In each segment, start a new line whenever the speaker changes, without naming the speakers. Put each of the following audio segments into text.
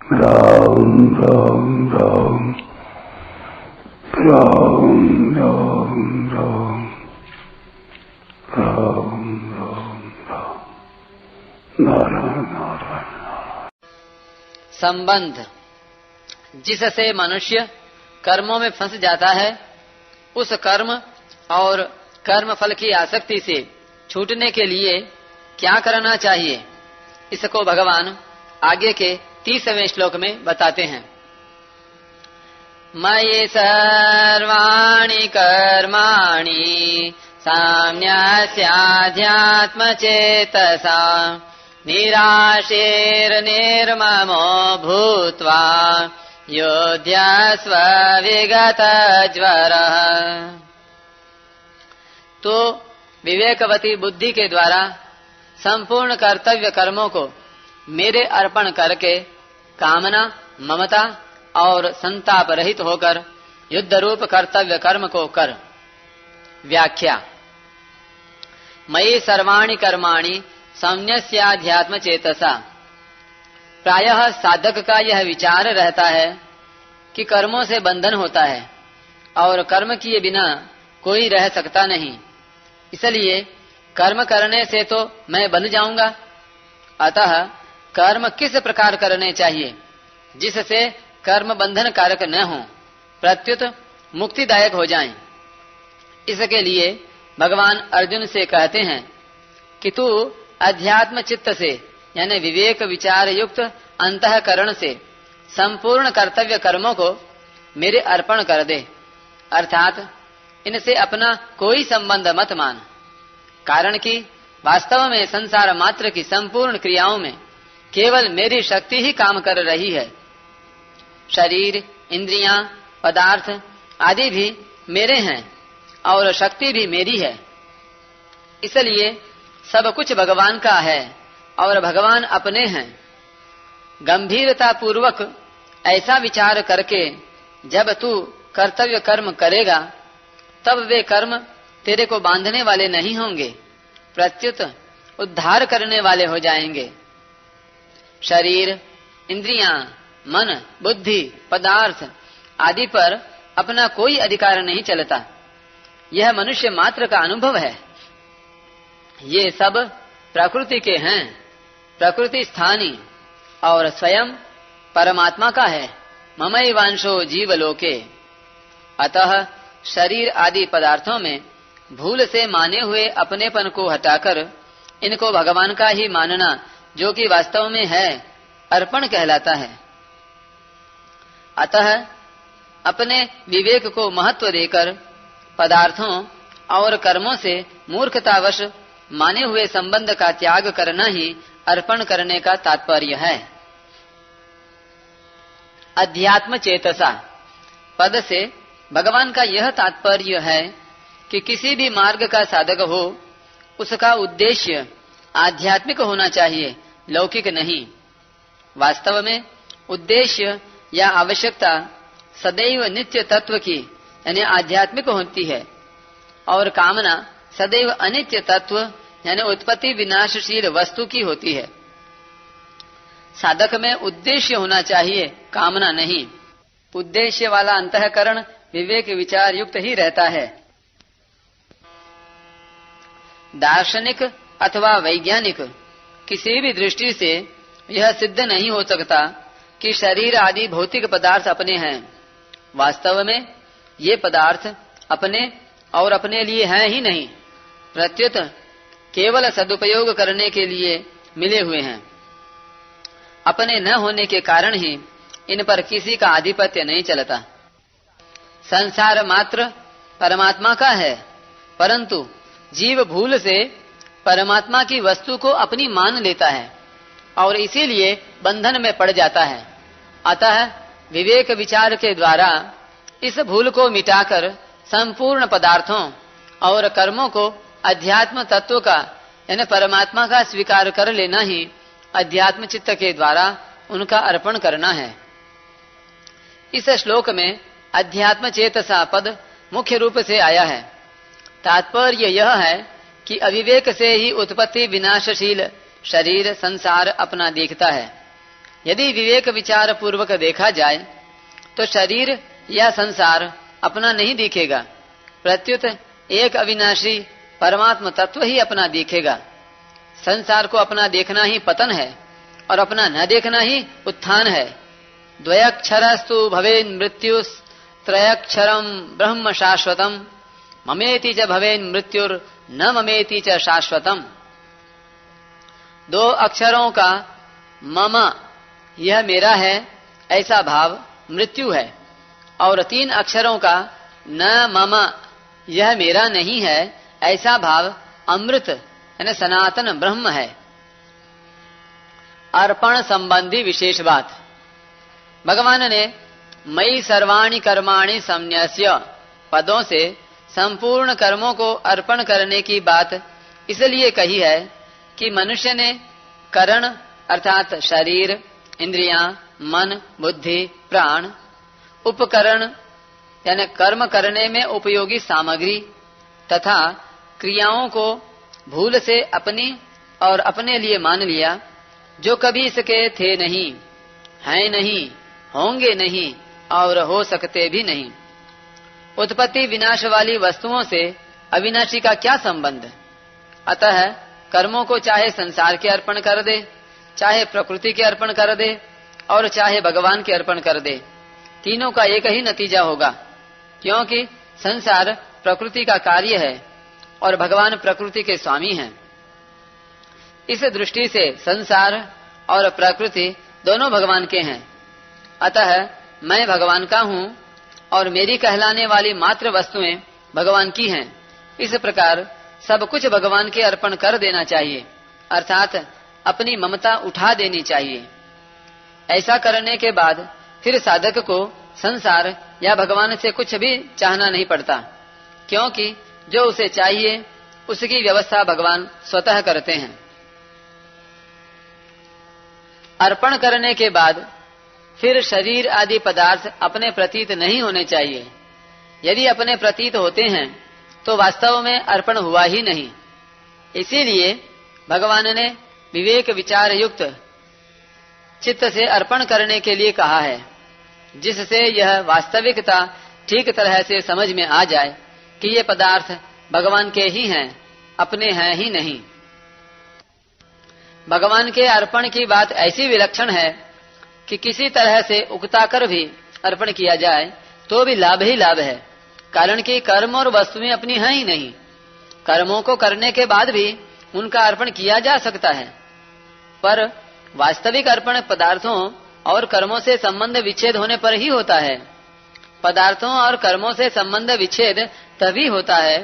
राम राम राम राम राम राम राम राम राम नारायण नारायण।
संबंध जिससे मनुष्य कर्मों में फंस जाता है, उस कर्म और कर्म फल की आसक्ति से छूटने के लिए क्या करना चाहिए, इसको भगवान आगे के 30वें श्लोक में बताते हैं। मयि सर्वाणि कर्माणि साम्यस्याध्यात्मचेतसा निराशीर्निर्ममो भूत्वा युध्यस्व विगतज्वरः। तो विवेकवती बुद्धि के द्वारा संपूर्ण कर्तव्य कर्मों को मेरे अर्पण करके कामना, ममता और संताप रहित होकर युद्ध रूप कर्तव्य कर्म को कर। व्याख्या। मयि सर्वाणि कर्माणि संन्यस्याध्यात्म चेतसा। प्रायः साधक का यह विचार रहता है कि कर्मों से बंधन होता है और कर्म किए बिना कोई रह सकता नहीं, इसलिए कर्म करने से तो मैं बंध जाऊंगा। अतः कर्म किस प्रकार करने चाहिए जिससे कर्म बंधन कारक न हो, प्रत्युत मुक्तिदायक हो जाएं। इसके लिए भगवान अर्जुन से कहते हैं कि तू अध्यात्म चित्त से यानी विवेक विचार युक्त अंतःकरण से संपूर्ण कर्तव्य कर्मों को मेरे अर्पण कर दे, अर्थात इनसे अपना कोई संबंध मत मान। कारण कि वास्तव में संसार मात्र की संपूर्ण क्रियाओं में केवल मेरी शक्ति ही काम कर रही है। शरीर, इंद्रियां, पदार्थ आदि भी मेरे हैं और शक्ति भी मेरी है। इसलिए सब कुछ भगवान का है और भगवान अपने हैं। गंभीरता पूर्वक ऐसा विचार करके जब तू कर्तव्य कर्म करेगा, तब वे कर्म तेरे को बांधने वाले नहीं होंगे, प्रत्युत उद्धार करने वाले हो जाएंगे। शरीर, इंद्रियां, मन, बुद्धि, पदार्थ आदि पर अपना कोई अधिकार नहीं चलता। यह मनुष्य मात्र का अनुभव है। ये सब प्रकृति के हैं, प्रकृति स्थानी और स्वयं परमात्मा का है। ममैवांशो जीवलोके। अतः शरीर आदि पदार्थों में भूल से माने हुए अपनेपन को हटाकर इनको भगवान का ही मानना, जो कि वास्तव में है, अर्पण कहलाता है। अतः अपने विवेक को महत्व देकर पदार्थों और कर्मों से मूर्खतावश माने हुए संबंध का त्याग करना ही अर्पण करने का तात्पर्य है। अध्यात्म चेतसा पद से भगवान का यह तात्पर्य है कि किसी भी मार्ग का साधक हो, उसका उद्देश्य आध्यात्मिक होना चाहिए, लौकिक नहीं। वास्तव में उद्देश्य या आवश्यकता सदैव नित्य तत्व की यानी आध्यात्मिक होती है और कामना सदैव अनित्य तत्व यानी उत्पत्ति विनाशशील वस्तु की होती है। साधक में उद्देश्य होना चाहिए, कामना नहीं। उद्देश्य वाला अंतःकरण विवेक विचार युक्त ही रहता है। दार्शनिक अथवा वैज्ञानिक किसी भी दृष्टि से यह सिद्ध नहीं हो सकता कि शरीर आदि भौतिक पदार्थ अपने हैं। वास्तव में ये पदार्थ अपने और अपने लिए हैं ही नहीं, प्रत्युत केवल सदुपयोग करने के लिए मिले हुए हैं। अपने न होने के कारण ही इन पर किसी का आधिपत्य नहीं चलता। संसार मात्र परमात्मा का है, परंतु जीव भूल से परमात्मा की वस्तु को अपनी मान लेता है और इसीलिए बंधन में पड़ जाता है। अतः विवेक विचार के द्वारा इस भूल को मिटाकर संपूर्ण पदार्थों और कर्मों को अध्यात्म तत्व का यानी परमात्मा का स्वीकार कर लेना ही अध्यात्म चित्त के द्वारा उनका अर्पण करना है। इस श्लोक में अध्यात्म चेतसा पद मुख्य रूप से आया है। तात्पर्य यह है कि अविवेक से ही उत्पत्ति विनाशशील शरीर संसार अपना देखता है। यदि विवेक विचार पूर्वक देखा जाए तो शरीर या संसार अपना नहीं दिखेगा, प्रत्युत एक अविनाशी परमात्म तत्व ही अपना दिखेगा। संसार को अपना देखना ही पतन है और अपना न देखना ही उत्थान है। द्वयक्षरस्तु भवेन् मृत्युस् त्रयक्षरम ब्रह्म शाश्वतम ममेति च भवेन् मृत्युर न ममेति च शाश्वतम। 2 अक्षरों का मम यह मेरा है ऐसा भाव मृत्यु है, और 3 अक्षरों का न मम यह मेरा नहीं है ऐसा भाव अमृत यानी सनातन ब्रह्म है। अर्पण संबंधी विशेष बात। भगवान ने मयि सर्वाणि कर्माणि संन्यस्य पदों से संपूर्ण कर्मों को अर्पण करने की बात इसलिए कही है कि मनुष्य ने करण अर्थात शरीर, इंद्रियां, मन, बुद्धि, प्राण, उपकरण यानी कर्म करने में उपयोगी सामग्री तथा क्रियाओं को भूल से अपनी और अपने लिए मान लिया, जो कभी इसके थे नहीं, हैं नहीं, होंगे नहीं और हो सकते भी नहीं। उत्पत्ति विनाश वाली वस्तुओं से अविनाशी का क्या संबंध? अतः कर्मों को चाहे संसार के अर्पण कर दे, चाहे प्रकृति के अर्पण कर दे और चाहे भगवान के अर्पण कर दे, तीनों का एक ही नतीजा होगा, क्योंकि संसार प्रकृति का कार्य है और भगवान प्रकृति के स्वामी हैं। इस दृष्टि से संसार और प्रकृति दोनों भगवान के हैं। अतः मैं भगवान का हूँ और मेरी कहलाने वाली मात्र वस्तुएं भगवान की हैं। इस प्रकार सब कुछ भगवान के अर्पण कर देना चाहिए, अर्थात अपनी ममता उठा देनी चाहिए। ऐसा करने के बाद फिर साधक को संसार या भगवान से कुछ भी चाहना नहीं पड़ता, क्योंकि जो उसे चाहिए उसकी व्यवस्था भगवान स्वतः करते हैं। अर्पण करने के बाद फिर शरीर आदि पदार्थ अपने प्रतीत नहीं होने चाहिए। यदि अपने प्रतीत होते हैं तो वास्तव में अर्पण हुआ ही नहीं। इसीलिए भगवान ने विवेक विचार युक्त चित्त से अर्पण करने के लिए कहा है, जिससे यह वास्तविकता ठीक तरह से समझ में आ जाए कि ये पदार्थ भगवान के ही हैं, अपने हैं ही नहीं। भगवान के अर्पण की बात ऐसी विलक्षण है कि किसी तरह से उकताकर भी अर्पण किया जाए तो भी लाभ ही लाभ है, कारण कि कर्म और वस्तुएं अपनी हैं ही नहीं। कर्मों को करने के बाद भी उनका अर्पण किया जा सकता है, पर वास्तविक अर्पण पदार्थों और कर्मों से संबंध विच्छेद होने पर ही होता है। पदार्थों और कर्मों से संबंध विच्छेद तभी होता है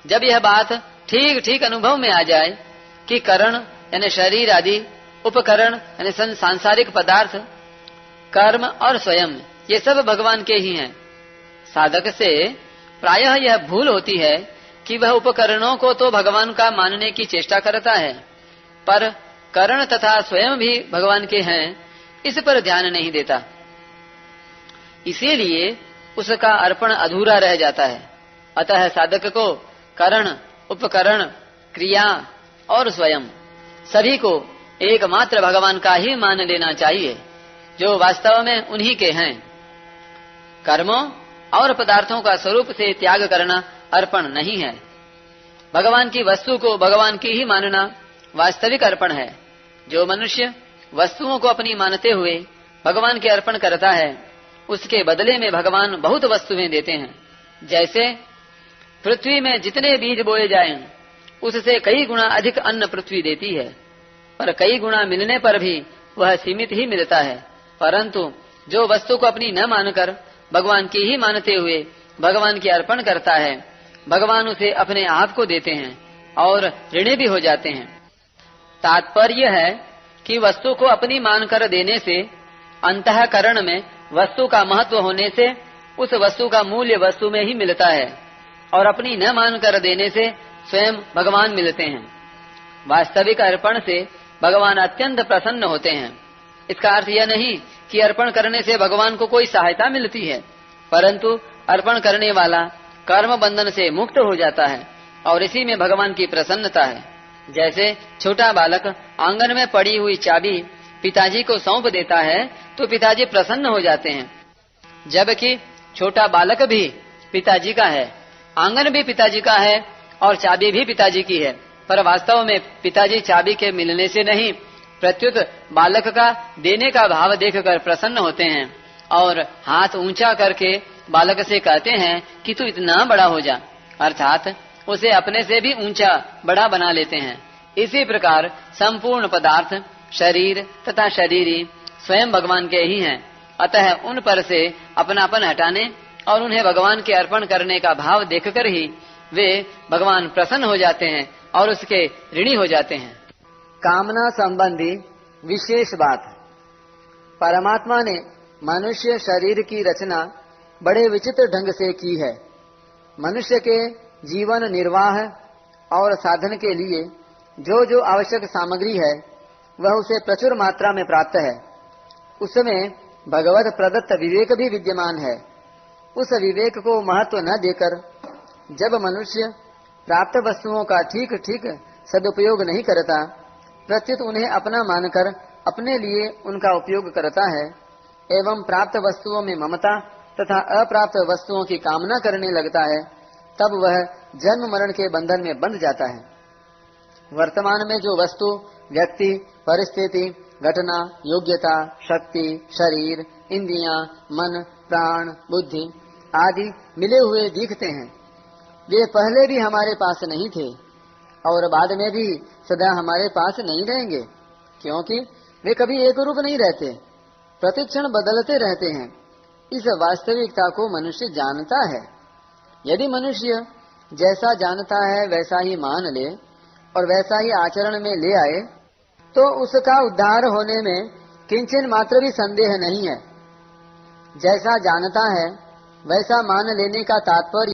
जब यह बात ठीक ठीक अनुभव में आ जाए कि करण यानी शरीर आदि, उपकरण यानी सांसारिक पदार्थ, कर्म और स्वयं ये सब भगवान के ही हैं। साधक से प्रायः यह भूल होती है कि वह उपकरणों को तो भगवान का मानने की चेष्टा करता है, पर करण तथा स्वयं भी भगवान के हैं इस पर ध्यान नहीं देता। इसीलिए उसका अर्पण अधूरा रह जाता है। अतः साधक को करण, उपकरण, क्रिया और स्वयं सभी को एकमात्र भगवान का ही मान लेना चाहिए, जो वास्तव में उन्हीं के हैं। कर्मों और पदार्थों का स्वरूप से त्याग करना अर्पण नहीं है। भगवान की वस्तु को भगवान की ही मानना वास्तविक अर्पण है। जो मनुष्य वस्तुओं को अपनी मानते हुए भगवान के अर्पण करता है, उसके बदले में भगवान बहुत वस्तुएं देते हैं। जैसे पृथ्वी में जितने बीज बोए जाएं, उससे कई गुना अधिक अन्न पृथ्वी देती है, पर कई गुना मिलने पर भी वह सीमित ही मिलता है। परंतु जो वस्तु को अपनी न मानकर भगवान की ही मानते हुए भगवान के अर्पण करता है, भगवान उसे अपने आप को देते हैं और ऋणी भी हो जाते हैं। तात्पर्य है कि वस्तु को अपनी मानकर देने से अंतःकरण में वस्तु का महत्व होने से उस वस्तु का मूल्य वस्तु में ही मिलता है, और अपनी न मानकर देने से स्वयं भगवान मिलते हैं। वास्तविक अर्पण से भगवान अत्यंत प्रसन्न होते हैं। इसका अर्थ यह नहीं कि अर्पण करने से भगवान को कोई सहायता मिलती है, परंतु अर्पण करने वाला कर्म बंधन से मुक्त हो जाता है और इसी में भगवान की प्रसन्नता है। जैसे छोटा बालक आंगन में पड़ी हुई चाबी पिताजी को सौंप देता है तो पिताजी प्रसन्न हो जाते हैं। जबकि छोटा बालक भी पिताजी का है, आंगन भी पिताजी का है और चाबी भी पिताजी की है, पर वास्तव में पिताजी चाबी के मिलने से नहीं, प्रत्युत बालक का देने का भाव देखकर प्रसन्न होते हैं और हाथ ऊंचा करके बालक से कहते हैं कि तू इतना बड़ा हो जा, अर्थात उसे अपने से भी ऊंचा बड़ा बना लेते हैं। इसी प्रकार संपूर्ण पदार्थ, शरीर तथा शरीरी स्वयं भगवान के ही हैं, अतः उन पर से अपनापन हटाने और उन्हें भगवान के अर्पण करने का भाव देखकर ही वे भगवान प्रसन्न हो जाते हैं और उसके ऋणी हो जाते हैं। कामना संबंधी विशेष बात। परमात्मा ने मनुष्य शरीर की रचना बड़े विचित्र ढंग से की है। मनुष्य के जीवन निर्वाह और साधन के लिए जो जो आवश्यक सामग्री है वह उसे प्रचुर मात्रा में प्राप्त है। उसमें भगवत प्रदत्त विवेक भी विद्यमान है। उस विवेक को महत्व न देकर जब मनुष्य प्राप्त वस्तुओं का ठीक ठीक सदुपयोग नहीं करता, प्रत्युत उन्हें अपना मानकर अपने लिए उनका उपयोग करता है एवं प्राप्त वस्तुओं में ममता तथा अप्राप्त वस्तुओं की कामना करने लगता है, तब वह जन्म मरण के बंधन में बंध जाता है। वर्तमान में जो वस्तु, व्यक्ति, परिस्थिति, घटना, योग्यता, शक्ति, शरीर, इंद्रियां, मन, प्राण, बुद्धि आदि मिले हुए दिखते हैं, वे पहले भी हमारे पास नहीं थे और बाद में भी सदा हमारे पास नहीं रहेंगे, क्योंकि वे कभी एक रूप नहीं रहते, प्रतिक्षण बदलते रहते हैं। इस वास्तविकता को मनुष्य जानता है। यदि मनुष्य जैसा जानता है वैसा ही मान ले और वैसा ही आचरण में ले आए, तो उसका उद्धार होने में किंचन मात्र भी संदेह नहीं है। जैसा जानता है वैसा मान लेने का तात्पर्य